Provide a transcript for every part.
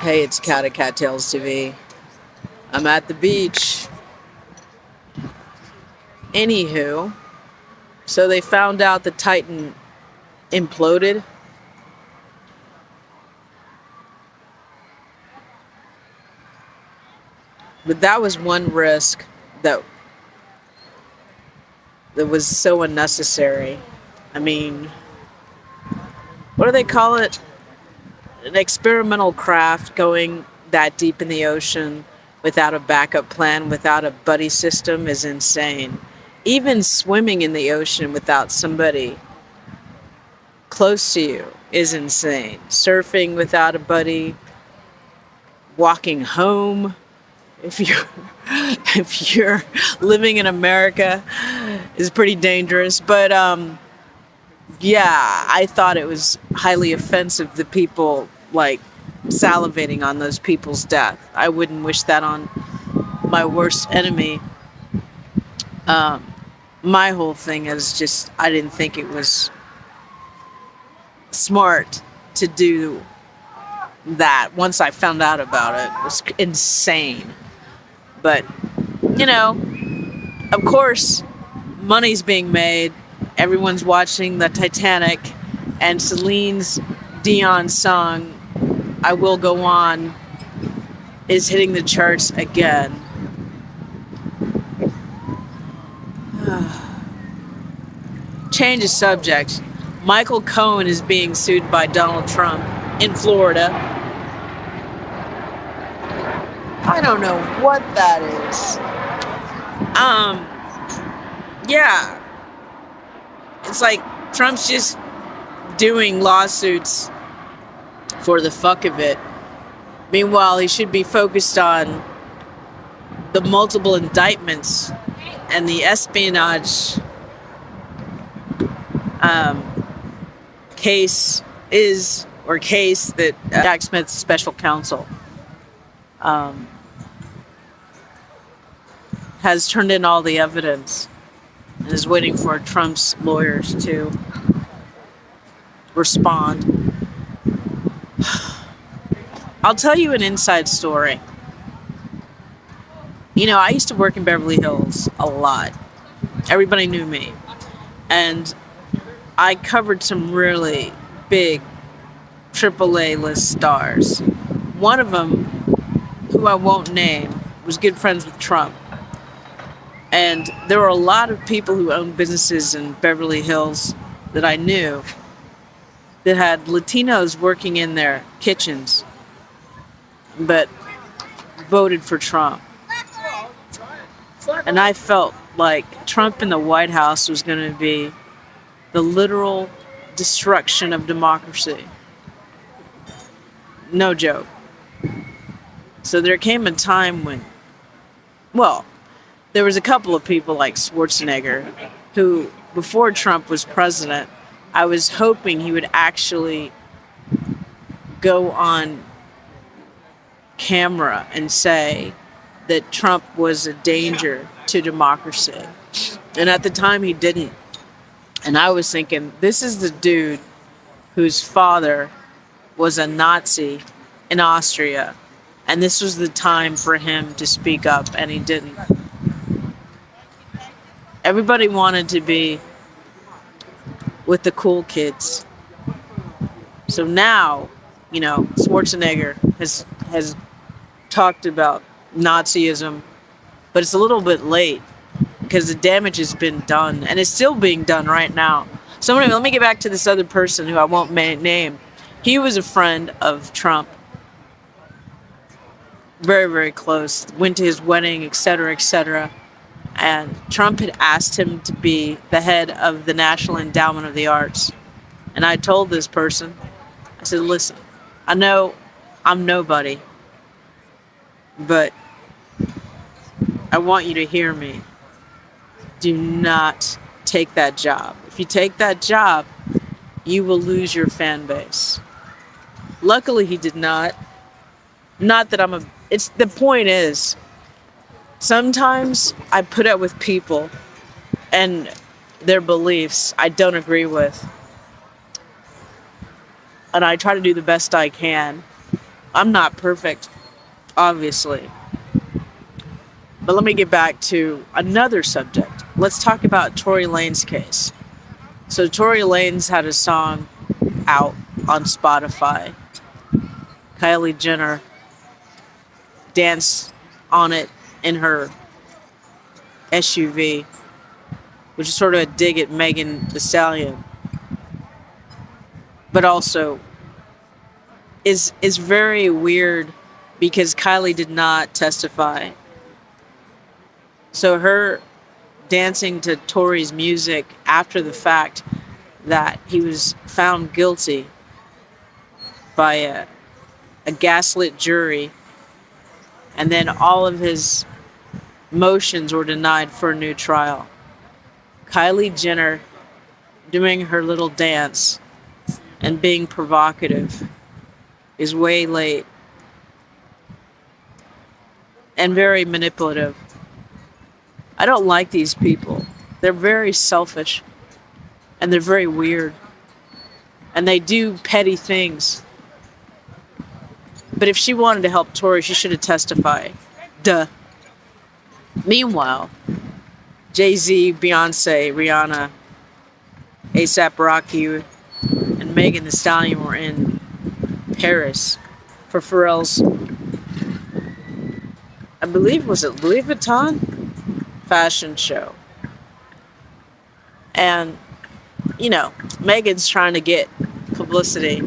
Hey, it's Cat at Cattails TV. I'm at the beach. Anywho, so they found out the Titan imploded. But that was one risk that was so unnecessary. I mean, what do they call it? An experimental craft going that deep in the ocean without a backup plan, without a buddy system is insane. Even swimming in the ocean without somebody close to you is insane. Surfing without a buddy, walking home if you're living in America is pretty dangerous. But yeah, I thought it was highly offensive that people like salivating on those people's death. I wouldn't wish that on my worst enemy. My whole thing is just, I didn't think it was smart to do that. Once I found out about it, it was insane. But, you know, of course, money's being made. Everyone's watching the Titanic, and Celine Dion's song, I Will Go On, is hitting the charts again. Change of subject. Michael Cohen is being sued by Donald Trump in Florida. I don't know what that is. Yeah. It's like Trump's just doing lawsuits for the fuck of it. Meanwhile, he should be focused on the multiple indictments and the espionage case that Jack Smith's special counsel has turned in all the evidence and is waiting for Trump's lawyers to respond. I'll tell you an inside story. You know, I used to work in Beverly Hills a lot. Everybody knew me. And I covered some really big AAA list stars. One of them, who I won't name, was good friends with Trump. And there were a lot of people who owned businesses in Beverly Hills that I knew that had Latinos working in their kitchens, but voted for Trump. And I felt like Trump in the White House was going to be the literal destruction of democracy. No joke. So there came a time when, well, there was a couple of people like Schwarzenegger who, before Trump was president, I was hoping he would actually go on camera and say that Trump was a danger to democracy. And at the time he didn't. And I was thinking, this is the dude whose father was a Nazi in Austria. And this was the time for him to speak up, and he didn't. Everybody wanted to be with the cool kids. So now, you know, Schwarzenegger has talked about Nazism, but it's a little bit late because the damage has been done, and it's still being done right now. So anyway, let me get back to this other person who I won't name. He was a friend of Trump. Very, very close. Went to his wedding, etc., etc. And Trump had asked him to be the head of the National Endowment of the Arts. And I told this person, I said, listen, I know I'm nobody, but I want you to hear me. Do not take that job. If you take that job, you will lose your fan base. Luckily, he did not. Not that the point is, sometimes I put up with people and their beliefs I don't agree with. And I try to do the best I can. I'm not perfect, obviously. But let me get back to another subject. Let's talk about Tory Lanez case. So Tory Lanez had a song out on Spotify. Kylie Jenner danced on it in her SUV, which is sort of a dig at Megan Thee Stallion, but also is very weird because Kylie did not testify. So her dancing to Tory's music after the fact that he was found guilty by a gaslit jury, and then all of his motions were denied for a new trial. Kylie Jenner doing her little dance and being provocative is way late and very manipulative. I don't like these people. They're very selfish and they're very weird and they do petty things. But if she wanted to help Tory, she should have testified. Duh. Meanwhile, Jay-Z, Beyonce, Rihanna, A$AP Rocky, and Megan Thee Stallion were in Paris for Pharrell's, I believe, was it Louis Vuitton fashion show. And, you know, Megan's trying to get publicity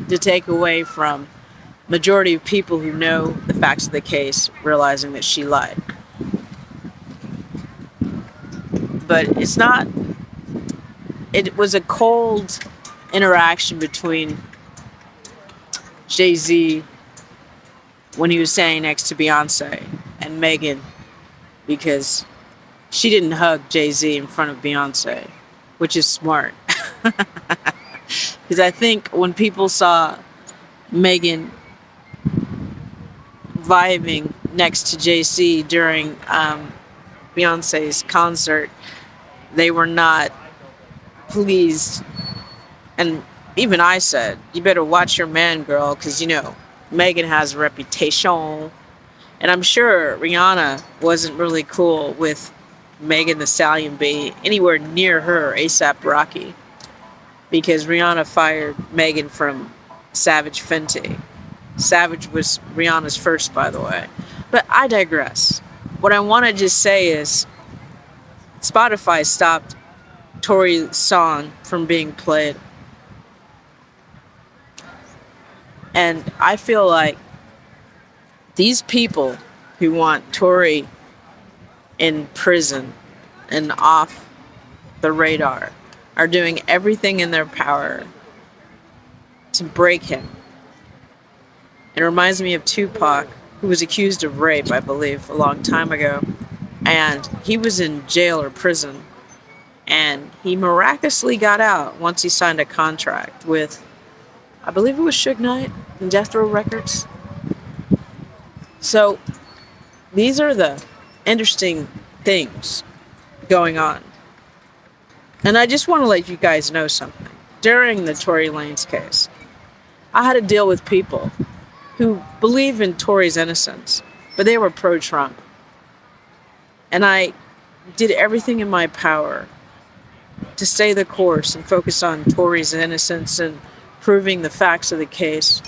to take away from majority of people who know the facts of the case, realizing that she lied. But it's not, it was a cold interaction between Jay-Z when he was standing next to Beyonce and Megan, because she didn't hug Jay-Z in front of Beyonce, which is smart. Because I think when people saw Megan vibing next to Jay-Z during Beyonce's concert, they were not pleased. And even I said, you better watch your man, girl, because, you know, Megan has a reputation. And I'm sure Rihanna wasn't really cool with Megan Thee Stallion being anywhere near her, A$AP Rocky, because Rihanna fired Megan from Savage Fenty. Savage was Rihanna's first, by the way. But I digress. What I want to just say is Spotify stopped Tory's song from being played. And I feel like these people who want Tory in prison and off the radar are doing everything in their power to break him. It reminds me of Tupac, who was accused of rape, I believe, a long time ago. And he was in jail or prison. And he miraculously got out once he signed a contract with, I believe it was Suge Knight and Death Row Records. So these are the interesting things going on. And I just want to let you guys know something. During the Tory Lanez case, I had to deal with people who believe in Tory's innocence, but they were pro-Trump. And I did everything in my power to stay the course and focus on Tory's innocence and proving the facts of the case.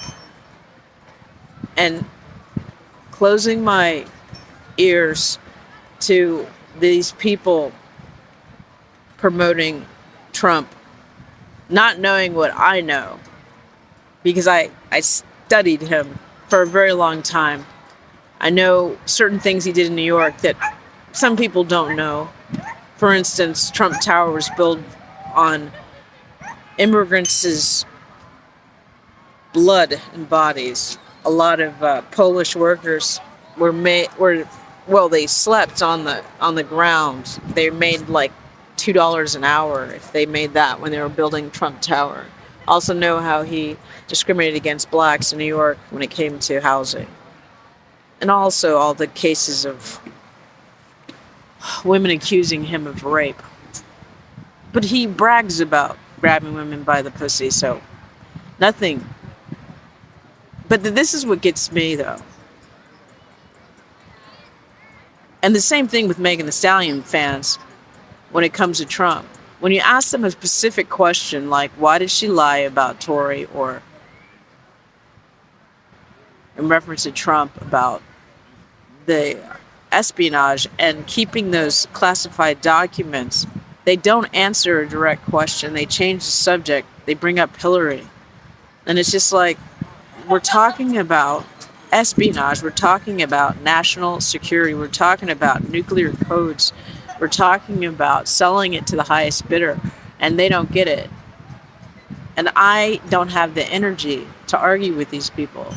And closing my ears to these people promoting Trump, not knowing what I know, because I studied him for a very long time. I know certain things he did in New York that some people don't know. For instance, Trump Tower was built on immigrants' blood and bodies. A lot of Polish workers they slept on the ground. They made like $2 an hour if they made that when they were building Trump Tower. Also know how he discriminated against blacks in New York when it came to housing. And also all the cases of women accusing him of rape. But he brags about grabbing women by the pussy, so nothing But this is what gets me, though. And the same thing with Megan Thee Stallion fans when it comes to Trump. When you ask them a specific question like, why did she lie about Tory, or in reference to Trump about the espionage and keeping those classified documents, they don't answer a direct question. They change the subject. They bring up Hillary. And it's just like, we're talking about espionage. We're talking about national security. We're talking about nuclear codes. We're talking about selling it to the highest bidder. And they don't get it. And I don't have the energy to argue with these people.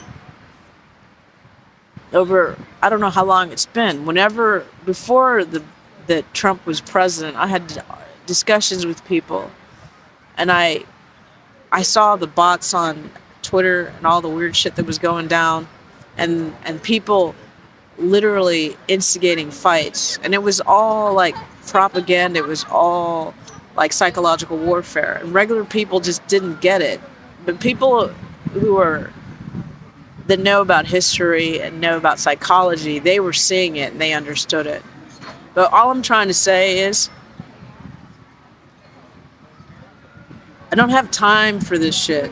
Over, I don't know how long it's been. Before that Trump was president, I had discussions with people. And I saw the bots on Twitter and all the weird shit that was going down, and people literally instigating fights, and it was all like propaganda. It was all like psychological warfare, and regular people just didn't get it. But people that know about history and know about psychology, they were seeing it and they understood it. But all I'm trying to say is, I don't have time for this shit.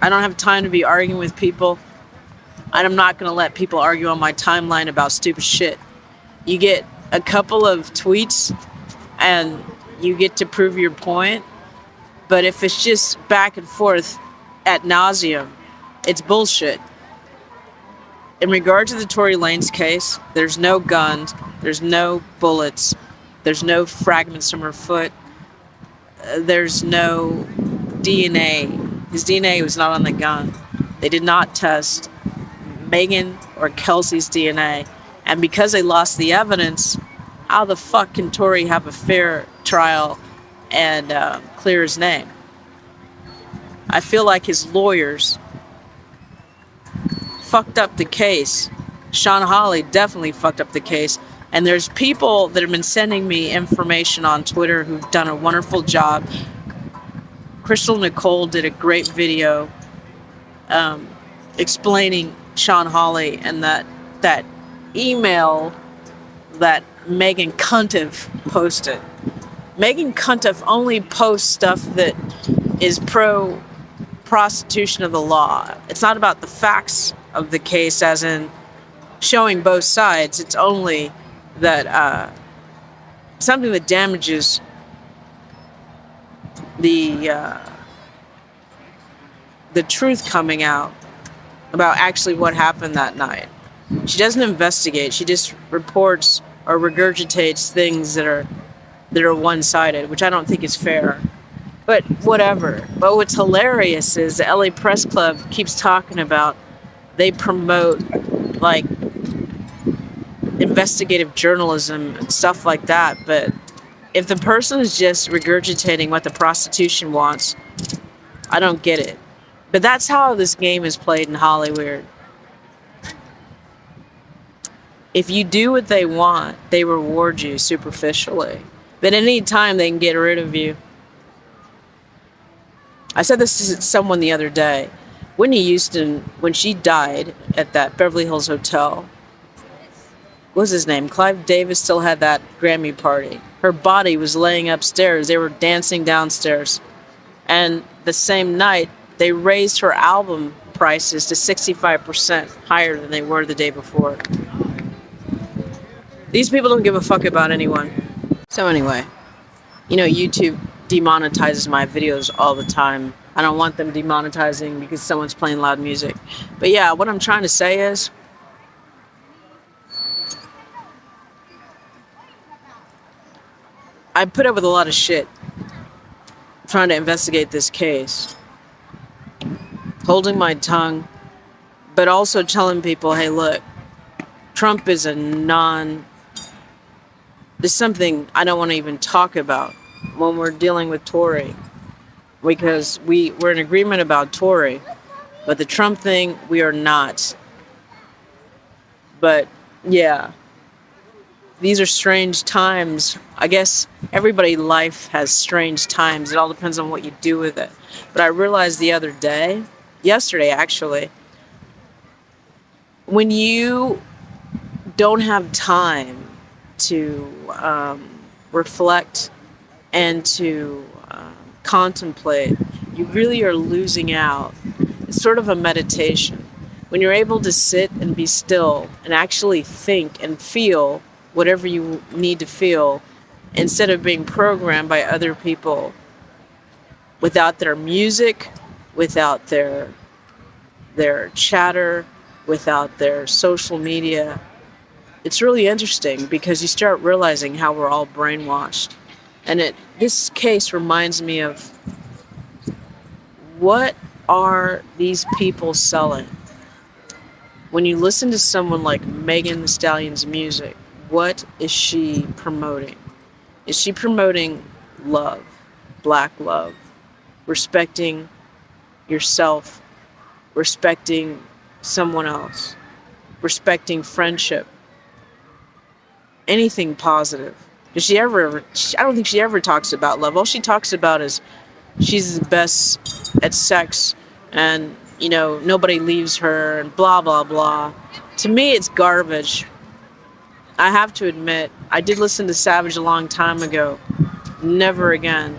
I don't have time to be arguing with people. And I'm not going to let people argue on my timeline about stupid shit. You get a couple of tweets and you get to prove your point. But if it's just back and forth ad nauseum, it's bullshit. In regard to the Tory Lanez case, there's no guns, there's no bullets, there's no fragments from her foot, there's no DNA. His DNA was not on the gun. They did not test Megan or Kelsey's DNA. And because they lost the evidence, how the fuck can Tory have a fair trial and clear his name? I feel like his lawyers fucked up the case. Sean Hawley definitely fucked up the case. And there's people that have been sending me information on Twitter who've done a wonderful job. Crystal Nicole did a great video explaining Sean Hawley and that email that Megan Cuntiff posted. Megan Cuntiff only posts stuff that is pro-prostitution of the law. It's not about the facts of the case, as in showing both sides. It's only that something that damages the truth coming out about actually what happened that night. She doesn't investigate. She just reports or regurgitates things that are one-sided, which I don't think is fair. But whatever. But what's hilarious is the LA Press Club keeps talking about they promote like investigative journalism and stuff like that. But if the person is just regurgitating what the prostitution wants, I don't get it. But that's how this game is played in Hollywood. If you do what they want, they reward you superficially. But any time they can get rid of you. I said this to someone the other day. Whitney Houston, when she died at that Beverly Hills hotel, what was his name? Clive Davis still had that Grammy party. Her body was laying upstairs. They were dancing downstairs. And the same night, they raised her album prices to 65% higher than they were the day before. These people don't give a fuck about anyone. So anyway, you know, YouTube demonetizes my videos all the time. I don't want them demonetizing because someone's playing loud music. But yeah, what I'm trying to say is, I put up with a lot of shit trying to investigate this case. Holding my tongue, but also telling people, hey, look, Trump is there's something I don't want to even talk about when we're dealing with Tory. Because we're in agreement about Tory, but the Trump thing, we are not. But yeah, these are strange times. I guess everybody's life has strange times. It all depends on what you do with it. But I realized yesterday actually, when you don't have time to reflect and to contemplate, you really are losing out. It's sort of a meditation. When you're able to sit and be still and actually think and feel whatever you need to feel instead of being programmed by other people without their music, without their chatter, without their social media. It's really interesting because you start realizing how we're all brainwashed. And this case reminds me of, what are these people selling? When you listen to someone like Megan Thee Stallion's music, what is she promoting? Is she promoting love, black love, respecting yourself, respecting someone else, respecting friendship, anything positive? Does she ever, I don't think she ever talks about love. All she talks about is she's the best at sex and, nobody leaves her and blah, blah, blah. To me, it's garbage. I have to admit, I did listen to Savage a long time ago. Never again.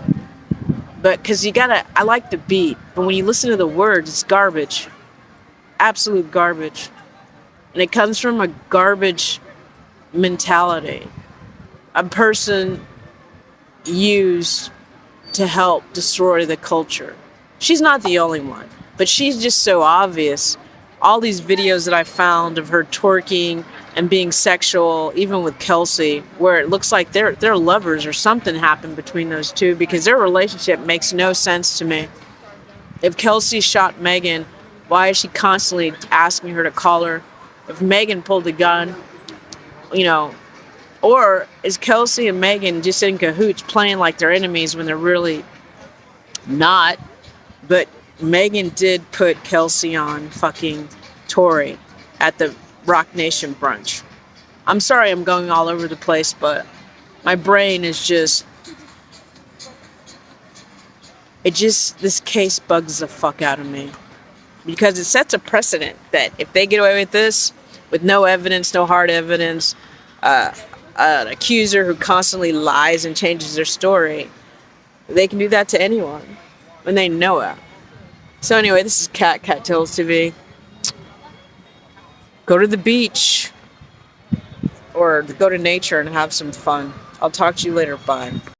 But because I like the beat, but when you listen to the words, it's garbage. Absolute garbage. And it comes from a garbage mentality. A person used to help destroy the culture. She's not the only one, but she's just so obvious. All these videos that I found of her twerking and being sexual, even with Kelsey, where it looks like they're lovers or something happened between those two, because their relationship makes no sense to me. If Kelsey shot Megan, why is she constantly asking her to call her? If Megan pulled the gun, or is Kelsey and Megan just in cahoots playing like they're enemies when they're really not? But Megan did put Kelsey on fucking Tory at the Rock Nation brunch. I'm sorry I'm going all over the place, but my brain is this case bugs the fuck out of me. Because it sets a precedent that if they get away with this, with no evidence, no hard evidence, an accuser who constantly lies and changes their story, they can do that to anyone when they know it. So anyway, this is Cat Tales TV. Go to the beach or go to nature and have some fun. I'll talk to you later. Bye.